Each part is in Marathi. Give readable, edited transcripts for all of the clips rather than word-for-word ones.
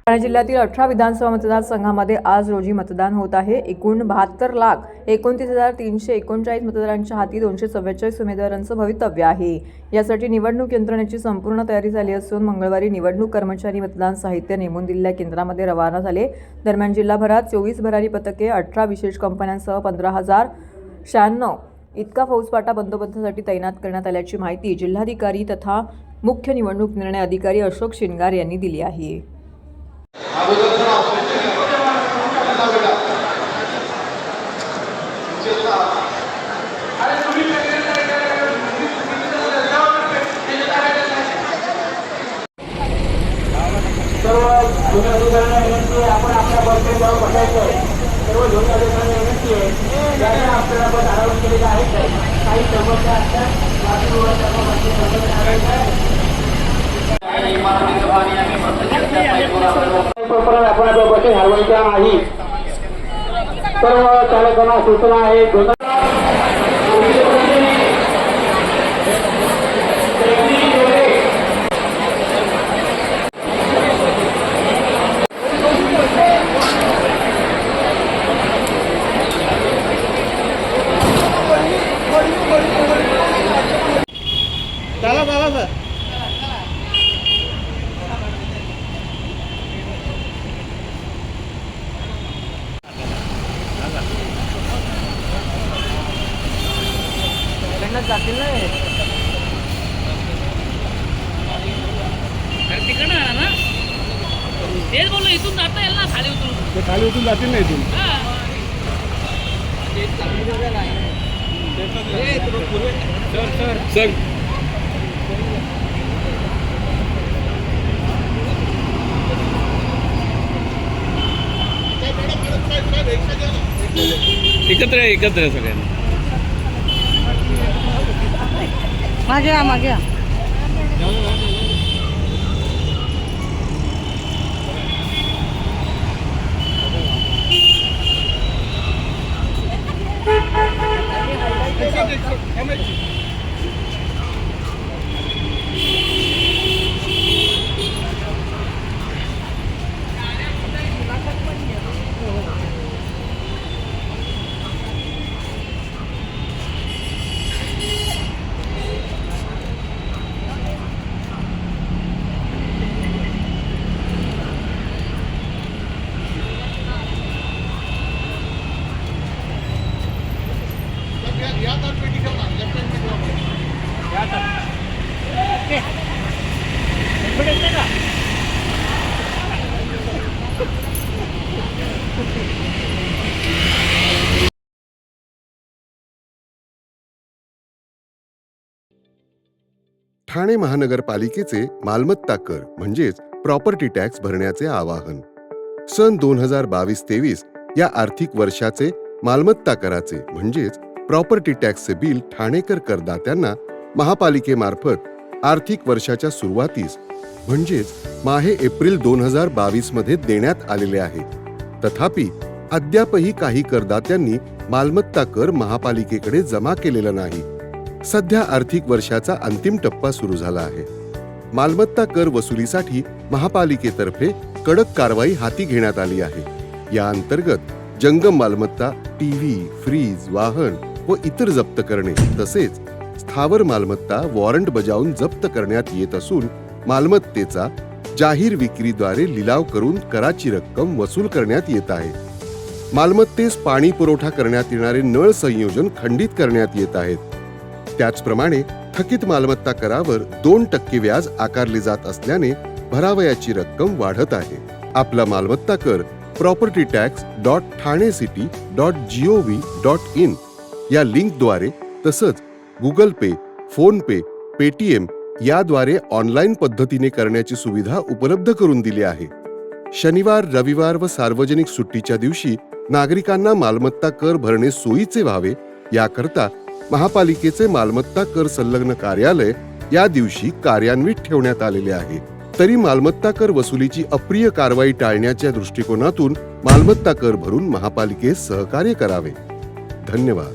ठाणे जिल्ह्यातील 18 विधानसभा मतदारसंघामध्ये आज रोजी मतदान होत आहे। एकूण 72,29,339 मतदारांच्या हाती 244 उमेदवारांचं भवितव्य आहे। यासाठी निवडणूक यंत्रणेची संपूर्ण तयारी झाली असून मंगळवारी निवडणूक कर्मचारी मतदान साहित्य नेमून दिलेल्या केंद्रामध्ये रवाना झाले। दरम्यान जिल्हाभरात 24 भरारी पथके, 18 विशेष कंपन्यांसह 15,096 इतका फौजफाटा बंदोबस्तासाठी तैनात करण्यात आल्याची माहिती जिल्हाधिकारी तथा मुख्य निवडणूक निर्णय अधिकारी अशोक शिनगार यांनी दिली आहे। आपण आपल्या बसवर बसायचं सर्व लोकांना विनंती आहे ज्यांना आपल्याला पण आराम केलेला आहे काही समस्या असतात आपण आपल्या बसेस हलवायच्या नाही। सर्व चालकांना सूचना आहे चला सर जातील ना तिकडनं आला ना तेच बोललो इथून जाता येईल ना खाली उतरून जातील ना इथून सर एकत्र सगळ्यांना मागे ठाणे महानगरपालिकेचे मालमत्ता कर म्हणजेच प्रॉपर्टी टॅक्स भरण्याचे आवाहन। सन 2022-23 या आर्थिक वर्षाचे मालमत्ता कराचे म्हणजेच प्रॉपर्टी टॅक्सचे बिल ठाणेकर करदात्यांना महापालिकेमार्फत आर्थिक वर्षाच्या सुरुवातीस म्हणजेच माहे एप्रिल 2022 मध्ये देण्यात आलेले आहे। तथापि अद्यापही काही करदात्यांनी मालमत्ता कर महापालिकेकडे जमा केलेला नाही। सध्या आर्थिक वर्षाचा अंतिम टप्पा सुरू झाला आहे। मालमत्ता कर वसुलीसाठी महापालिकेतर्फे कडक कारवाई हाती घेण्यात आली आहे। या अंतर्गत जंगम मालमत्ता, टीव्ही, फ्रीज, वाहन व इतर जप्त करणे तसेच स्थावर मालमत्ता वॉरंट बजावून जप्त करण्यात येत असून मालमत्तेचा जाहीर विक्रीद्वारे लिलाव करून कराची रक्कम वसूल करण्यात येत आहे। मालमत्तेस पाणी पुरवठा करण्यात येणारे नळ संयोजन खंडित करण्यात येत आहेत। त्याचप्रमाणे थकीत मालमत्ता करावर 2% व्याज आकारले जात असल्याने भरावयाची रक्कम वाढत आहे। आपला मालमत्ता कर propertytax.thanecity.gov.in या लिंकद्वारे तसंच गुगल पे, फोन पे, पेटीएम याद्वारे ऑनलाईन पद्धतीने करण्याची सुविधा उपलब्ध करून दिली आहे। शनिवार, रविवार व सार्वजनिक सुट्टीच्या दिवशी नागरिकांना मालमत्ता कर भरणे सोयीचे व्हावे याकरता महापालिकेचे मालमत्ता कर संलग्न कार्यालय या दिवशी कार्यान्वित ठेवण्यात आलेले आहे। तरी मालमत्ता कर वसुलीची अप्रिय कारवाई टाळण्याच्या दृष्टिकोनातून मालमत्ता कर भरून महापालिकेस सहकार्य करावे। धन्यवाद।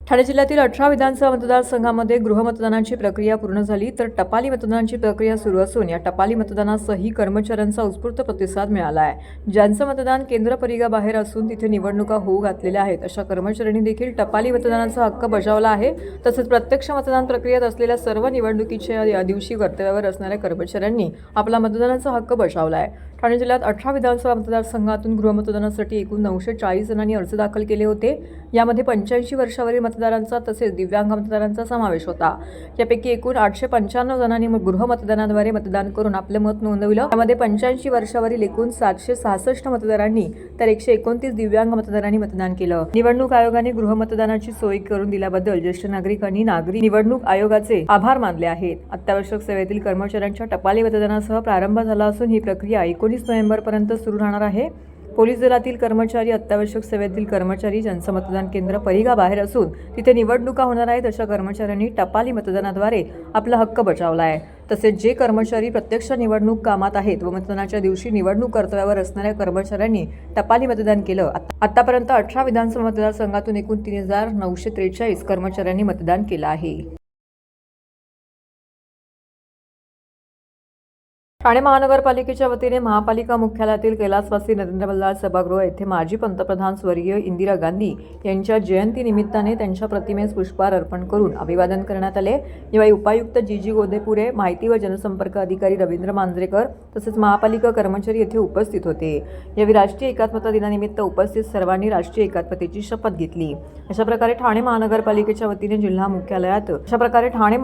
ठाणे जिल्ह्यातील 18 विधानसभा मतदारसंघामध्ये गृहमतदानाची प्रक्रिया पूर्ण झाली तर टपाली मतदानाची प्रक्रिया सुरू असून या टपाली मतदानासही कर्मचाऱ्यांचा उत्स्फूर्त प्रतिसाद मिळाला आहे. ज्यांचं मतदान केंद्र परिघाबाहेर असून तिथे निवडणुका होऊ घातलेल्या आहेत अशा कर्मचाऱ्यांनी देखील टपाली मतदानाचा हक्क बजावला आहे. तसेच प्रत्यक्ष मतदान प्रक्रियेत असलेल्या सर्व निवडणुकीच्या दिवशी कर्तव्यावर असणाऱ्या कर्मचाऱ्यांनी आपला मतदानाचा हक्क बजावला आहे. ठाणे जिल्ह्यात 18 विधानसभा मतदारसंघातून गृहमतदानासाठी एकूण 940 जणांनी अर्ज दाखल केले होते. यामध्ये 85 वर्षावरील मतदारांचा तसेच दिव्यांग मतदारांचा समावेश होता. यापैकी एकूण 895 जणांनी गृहमतदानाद्वारे मतदान करून आपले मत नोंदविलं. यामध्ये 85 वर्षावरील एकूण 766 मतदारांनी तर 129 दिव्यांग मतदारांनी मतदान केलं. निवडणूक आयोगाने गृहमतदानाची सोय करून दिल्याबद्दल ज्येष्ठ नागरिकांनी निवडणूक आयोगाचे आभार मानले आहेत. अत्यावश्यक सेवेतील कर्मचाऱ्यांच्या टपाली मतदानासह प्रारंभ झाला असून ही प्रक्रिया 19 नोव्हेंबरपर्यंत सुरू राहणार आहे. पोलीस दलातील कर्मचारी, अत्यावश्यक सेवेतील कर्मचारी ज्यांचं मतदान केंद्र परिघाबाहेर असून तिथे निवडणुका होणार आहेत अशा कर्मचाऱ्यांनी टपाली मतदानाद्वारे आपला हक्क बजावला आहे. तसेच जे कर्मचारी प्रत्यक्ष निवडणूक कामात आहेत व मतदानाच्या दिवशी निवडणूक कर्तव्यावर असणाऱ्या कर्मचाऱ्यांनी टपाली मतदान केलं. आतापर्यंत 18 विधानसभा मतदारसंघातून एकूण 3943 कर्मचाऱ्यांनी मतदान केलं आहे. ठाणे महानगरपालिकेच्या वतीने महापालिका मुख्यालयातील कैलासवासी नरेंद्र बल्लाळ सभागृह येथे माजी पंतप्रधान स्वर्गीय इंदिरा गांधी यांच्या जयंतीनिमित्ताने त्यांच्या प्रतिमेस पुष्पहार अर्पण करून अभिवादन करण्यात आले. यावेळी उपायुक्त जी गोदेपुरे, माहिती व जनसंपर्क अधिकारी रवींद्र मांजरेकर तसेच महापालिका कर्मचारी येथे उपस्थित होते. यावेळी राष्ट्रीय एकात्मता दिनानिमित्त उपस्थित सर्वांनी राष्ट्रीय एकात्मतेची शपथ घेतली. अशा प्रकारे ठाणे महानगरपालिकेच्या वतीने जिल्हा मुख्यालयात ठाणे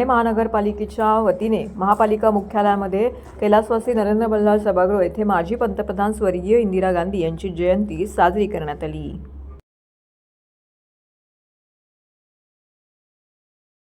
महापालिकेच्या वतीने महापालिका मुख्यालयामध्ये कैलासवासी नरेंद्र बल्लाळ सभागृह येथे माजी पंतप्रधान स्वर्गीय इंदिरा गांधी यांची जयंती साजरी करण्यात आली.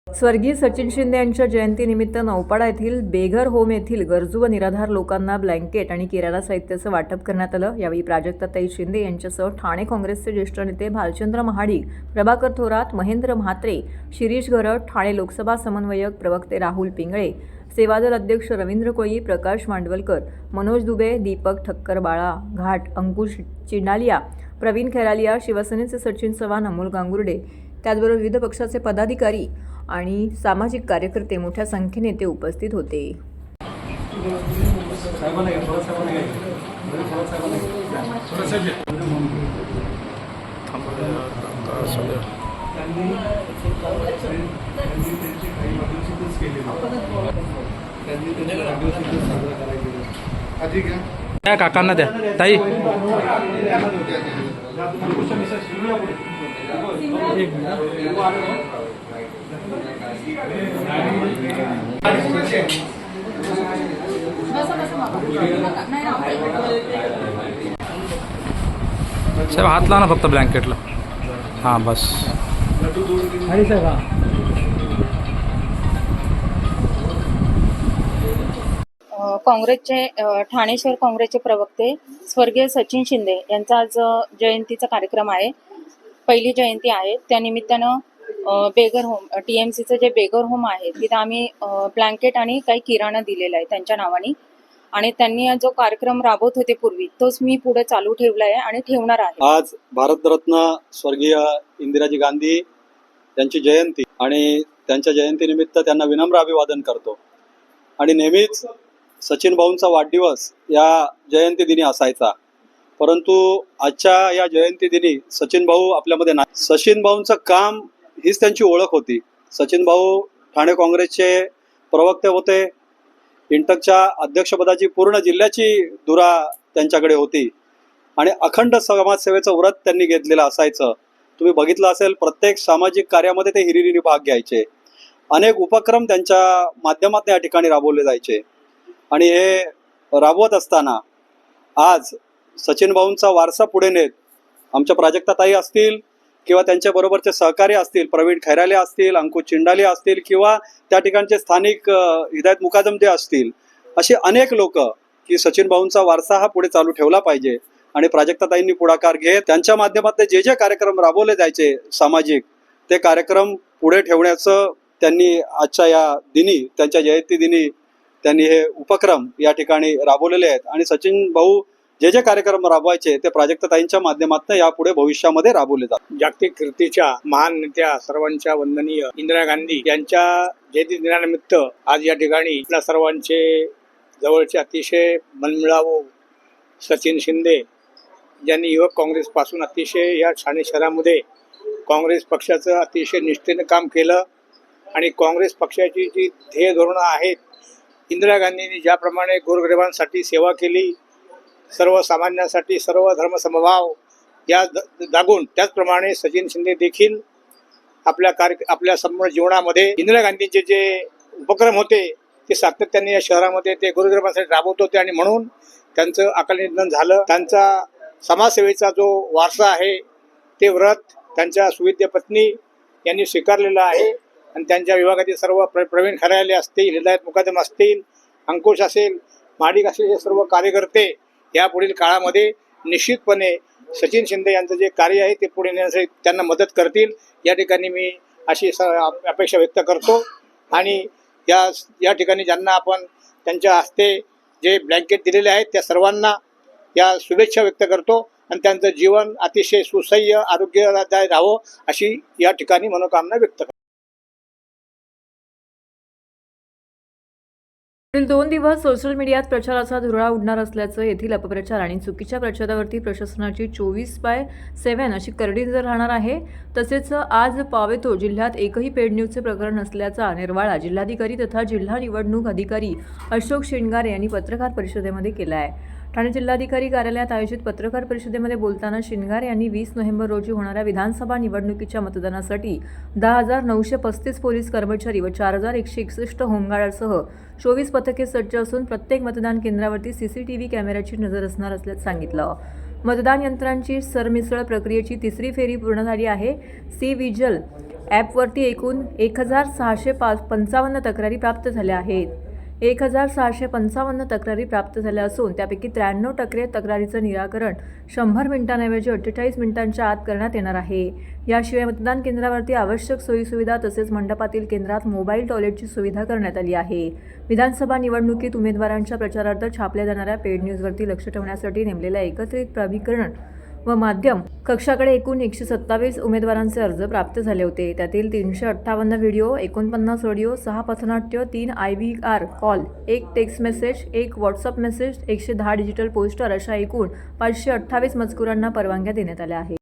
स्वर्गीय सचिन शिंदे यांच्या जयंतीनिमित्त नौपाडा येथील बेघर होम येथील गरजू व निराधार लोकांना ब्लँकेट आणि किराणा साहित्याचं वाटप करण्यात आलं. यावेळी प्राजक्ताताई शिंदे यांच्यासह ठाणे काँग्रेसचे ज्येष्ठ नेते भालचंद्र महाडिक, प्रभाकर थोरात, महेंद्र म्हात्रे, शिरीष घरत, ठाणे लोकसभा समन्वयक प्रवक्ते राहुल पिंगळे, सेवादल अध्यक्ष रवींद्र कोळी, प्रकाश मांडवलकर, मनोज दुबे, दीपक ठक्कर, बाळा घाट, अंकुश चिंडालिया, प्रवीण खैरालिया, शिवसेनेचे सचिन चव्हाण, अमोल गांगुर्डे, त्याचबरोबर विविध पक्षाचे पदाधिकारी आणि सामाजिक कार्यकर्ते मोठ्या संख्येने ते उपस्थित होते. त्या काकांना द्या ताई. साहेब हात लावा ना फक्त ब्लँकेटला. हां बस. काँग्रेसचे ठाणे शहर काँग्रेसचे प्रवक्ते स्वर्गीय सचिन शिंदे यांचा आज जयंतीचा कार्यक्रम आहे. पहिली जयंती आहे. त्यानिमित्तानं बेगर होम TMCचं जे बेगर होम आहे तिथं आम्ही ब्लँकेट आणि काही किराणा दिलेला आहे त्यांच्या नावाने. आणि त्यांनी जो कार्यक्रम राबवत होते पूर्वी तोच मी पुढे चालू ठेवला आहे आणि ठेवणार आहे. आज भारतरत्न स्वर्गीय इंदिराजी गांधी यांची जयंती आणि त्यांच्या जयंतीनिमित्त त्यांना विनम्र अभिवादन करतो. आणि नेहमीच सचिन भाऊंचा वाढदिवस या जयंती दिनी असायचा, परंतु आजच्या या जयंती दिनी सचिन भाऊ आपल्यामध्ये नाही. सचिन भाऊंचं काम हीच त्यांची ओळख होती. सचिन भाऊ ठाणे काँग्रेसचे प्रवक्ते होते. इंटकच्या अध्यक्षपदाची पूर्ण जिल्ह्याची धुरा त्यांच्याकडे होती आणि अखंड समाजसेवेचं व्रत त्यांनी घेतलेलं असायचं. तुम्ही बघितलं असेल, प्रत्येक सामाजिक कार्यामध्ये ते हिरिरीने भाग घ्यायचे. अनेक उपक्रम त्यांच्या माध्यमातून या ठिकाणी राबवले जायचे. आणि हे राबवत असताना आज सचिन भाऊंचा वारसा पुढे नेत आमच्या प्राजक्ताताई असतील किंवा त्यांच्याबरोबरचे सहकारी असतील, प्रवीण खैरालिया असतील, अंकुश चिंडालिया असतील किंवा त्या ठिकाणचे स्थानिक हिदायत मुकादम जे असतील, असे अनेक लोक की सचिन भाऊंचा वारसा हा पुढे चालू ठेवला पाहिजे. आणि प्राजक्ताताईंनी पुढाकार घेत त्यांच्या माध्यमातून जे जे कार्यक्रम राबवले जायचे सामाजिक, ते कार्यक्रम पुढे ठेवण्याचं त्यांनी आजच्या या दिनी, त्यांच्या जयंती दिनी त्यांनी हे उपक्रम या ठिकाणी राबवलेले आहेत. आणि सचिन भाऊ जे जे कार्यक्रम राबवायचे ते प्राजक्ताताईंच्या माध्यमातून यापुढे भविष्यामध्ये राबवले जातात. जागतिक कीर्तीच्या महान नेत्या सर्वांच्या वंदनीय इंदिरा गांधी यांच्या जयंती दिनानिमित्त आज या ठिकाणी आपल्या सर्वांचे जवळचे अतिशय मनमिळावू सचिन शिंदे ज्यांनी युवक काँग्रेसपासून अतिशय या ठाणे शहरामध्ये काँग्रेस पक्षाचं अतिशय निष्ठेनं काम केलं आणि काँग्रेस पक्षाची जी ध्येय धोरणं आहेत, इंदिरा गांधींनी ज्याप्रमाणे गोरगरिबांसाठी सेवा केली, सर्वसामान्यांसाठी सर्व धर्मसमभाव या जागून, त्याचप्रमाणे सचिन शिंदे देखील आपल्या संपूर्ण जीवनामध्ये इंदिरा गांधींचे जे उपक्रम होते ते सातत्याने या शहरामध्ये ते गोरगरिबांसाठी राबवत होते आणि म्हणून त्यांचं अकाली निधन झालं. त्यांचा समाजसेवेचा जो वारसा आहे ते व्रत त्यांच्या सुविद्य पत्नी यांनी स्वीकारलेलं आहे आणि त्यांच्या विभागातील सर्व प्रवीण खराले असतील, हिदायत मुकादम असतील, अंकुश असेल, माडिक असेल, हे सर्व कार्यकर्ते या पुढील काळामध्ये निश्चितपणे सचिन शिंदे यांचं जे कार्य आहे ते पुढे नेण्यासाठी त्यांना मदत करतील या ठिकाणी मी अशी अपेक्षा व्यक्त करतो. आणि या ठिकाणी ज्यांना आपण त्यांच्या हस्ते जे ब्लँकेट दिलेले आहेत त्या सर्वांना या शुभेच्छा व्यक्त करतो आणि त्यांचं जीवन अतिशय सुसह्य आरोग्यदायी राहावं अशी या ठिकाणी मनोकामना व्यक्त करतो. पुढील 2 दिवस सोशल मीडियात प्रचाराचा धुरळा उडणार असल्याचं, येथील अपप्रचार आणि चुकीच्या प्रचारावरती प्रशासनाची 24/7 अशी करडी नजर राहणार आहे. तसेच आज पावेतो जिल्ह्यात एकही पेड न्यूजचे प्रकरण नसल्याचा निर्वाळा जिल्हाधिकारी तथा जिल्हा निवडणूक अधिकारी अशोक शिंगारे यांनी पत्रकार परिषदेमध्ये केला आहे. ठाणे जिल्हाधिकारी कार्यालयात आयोजित पत्रकार परिषदेमध्ये बोलताना शिंगारे यांनी 20 नोव्हेंबर रोजी होणाऱ्या विधानसभा निवडणुकीच्या मतदानासाठी 10,935 पोलीस कर्मचारी व 4,161 होमगार्डसह 24 पथके सज्ज असून प्रत्येक मतदान केंद्रावरती CCTV कॅमेऱ्याची नजर असणार असल्याचं सांगितलं. मतदान यंत्रांची सरमिसळ प्रक्रियेची 3री फेरी पूर्ण झाली आहे. सी-विजिल ॲपवरती एकूण 1,655 तक्रारी प्राप्त झाल्या आहेत. 1,655 तक्रारी प्राप्त झाल्या असून त्यापैकी 93% तक्रारीचं निराकरण 100 मिनिटांऐवजी 48 मिनिटांच्या आत करण्यात येणार आहे. याशिवाय मतदान केंद्रावरती आवश्यक सोयीसुविधा तसेच मंडपातील केंद्रात मोबाईल टॉयलेटची सुविधा करण्यात आली आहे. विधानसभा निवडणुकीत उमेदवारांच्या प्रचारार्थ छापल्या जाणाऱ्या पेड न्यूजवरती लक्ष ठेवण्यासाठी नेमलेल्या एकत्रित प्राधिकरण व माध्यम कक्षाकडे एकूण 127 उमेदवारांचे अर्ज प्राप्त झाले होते. त्यातील 358 व्हिडिओ, 49 ऑडिओ, 6 पथनाट्य, 3 IVR call, 1 text message, 1 WhatsApp message, 110 digital poster अशा एकूण 528 मजकुरांना परवानग्या देण्यात आल्या आहेत.